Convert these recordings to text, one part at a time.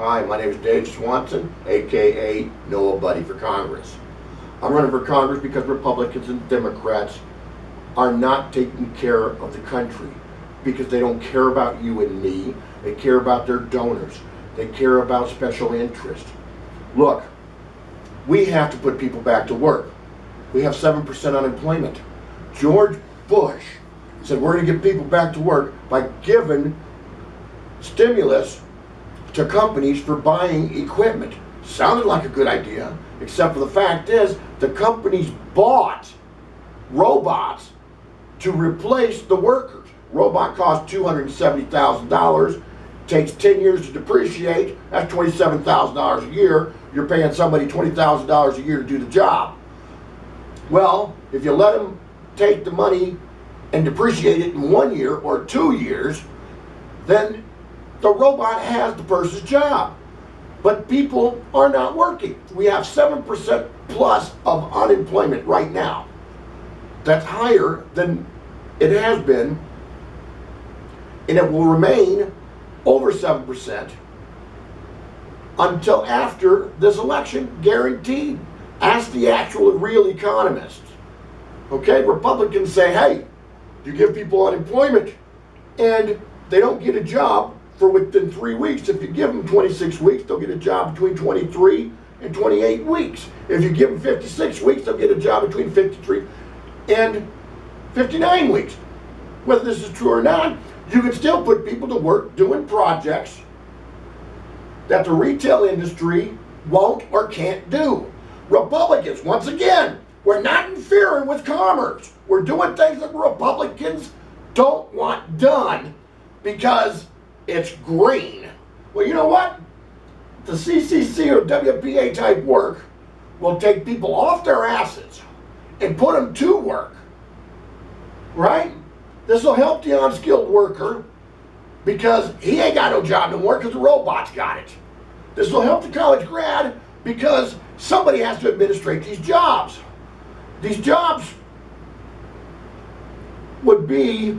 Hi, my name is Dave Swanson, aka Noah Buddy for Congress. I'm running for Congress because Republicans and Democrats are not taking care of the country because they don't care about you and me. They care about their donors. They care about special interests. Look, we have to put people back to work. We have 7% unemployment. George Bush said we're going to get people back to work by giving stimulus to companies for buying equipment. Sounded like a good idea, except for the fact is the companies bought robots to replace the workers. Robot costs $270,000, takes 10 years to depreciate, that's $27,000 a year. You're paying somebody $20,000 a year to do the job. Well, if you let them take the money and depreciate it in 1 year or 2 years, then the robot has the person's job. But people are not working. We have 7% plus of unemployment right now. That's higher than it has been, and it will remain over 7% until after this election, guaranteed. Ask the actual real economists. Okay, Republicans say, hey, you give people unemployment and they don't get a job for within 3 weeks. If you give them 26 weeks, they'll get a job between 23 and 28 weeks. If you give them 56 weeks, they'll get a job between 53 and 59 weeks. Whether this is true or not, you can still put people to work doing projects that the retail industry won't or can't do. Republicans, once again, we're not interfering with commerce. We're doing things that Republicans don't want done because it's green. Well, you know what? The CCC or WPA type work will take people off their asses and put them to work, right? This will help the unskilled worker because he ain't got no job no more because the robot's got it. This will help the college grad because somebody has to administrate these jobs. These jobs would be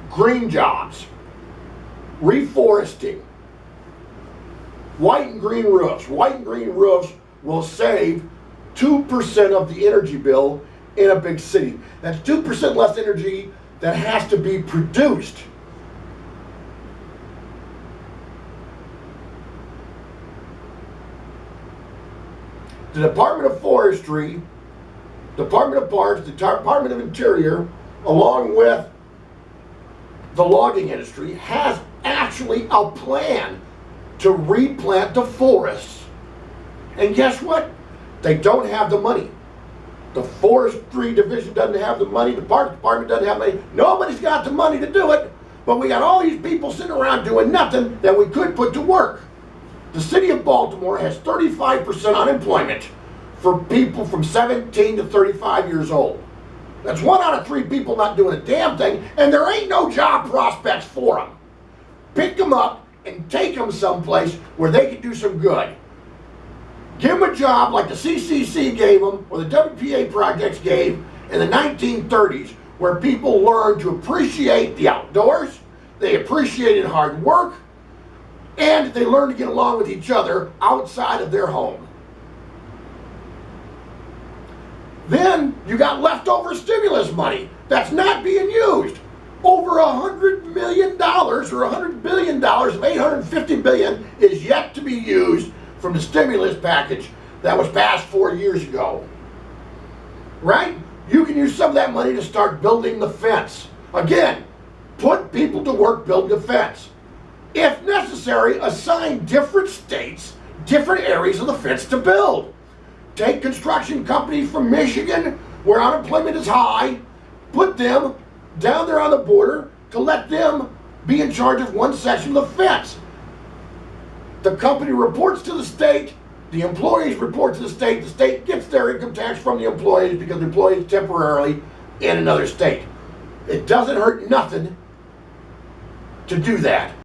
green jobs, reforesting, white and green roofs. White and green roofs will save 2% of the energy bill in a big city. That's 2% less energy that has to be produced. The Department of Forestry, Department of Parks, the Department of Interior, along with the logging industry, has actually a plan to replant the forests. And guess what? They don't have the money. The Forestry Division doesn't have the money. The Park Department doesn't have money. Nobody's got the money to do it. But we got all these people sitting around doing nothing that we could put to work. The city of Baltimore has 35% unemployment for people from 17 to 35 years old. That's 1 out of 3 people not doing a damn thing, and there ain't no job prospects for them. Pick them up and take them someplace where they can do some good. Give them a job like the CCC gave them, or the WPA projects gave in the 1930s, where people learned to appreciate the outdoors, they appreciated hard work, and they learned to get along with each other outside of their home. Then you got leftover stimulus money that's not being used. Over $100 million or $100 billion of $850 billion is yet to be used from the stimulus package that was passed 4 years ago. Right? You can use some of that money to start building the fence. Again, put people to work building the fence. If necessary, assign different states different areas of the fence to build. Take construction companies from Michigan, where unemployment is high, put them down there on the border to let them be in charge of one section of the fence. The company reports to the state, the employees report to the state gets their income tax from the employees because the employees temporarily in another state. It doesn't hurt nothing to do that.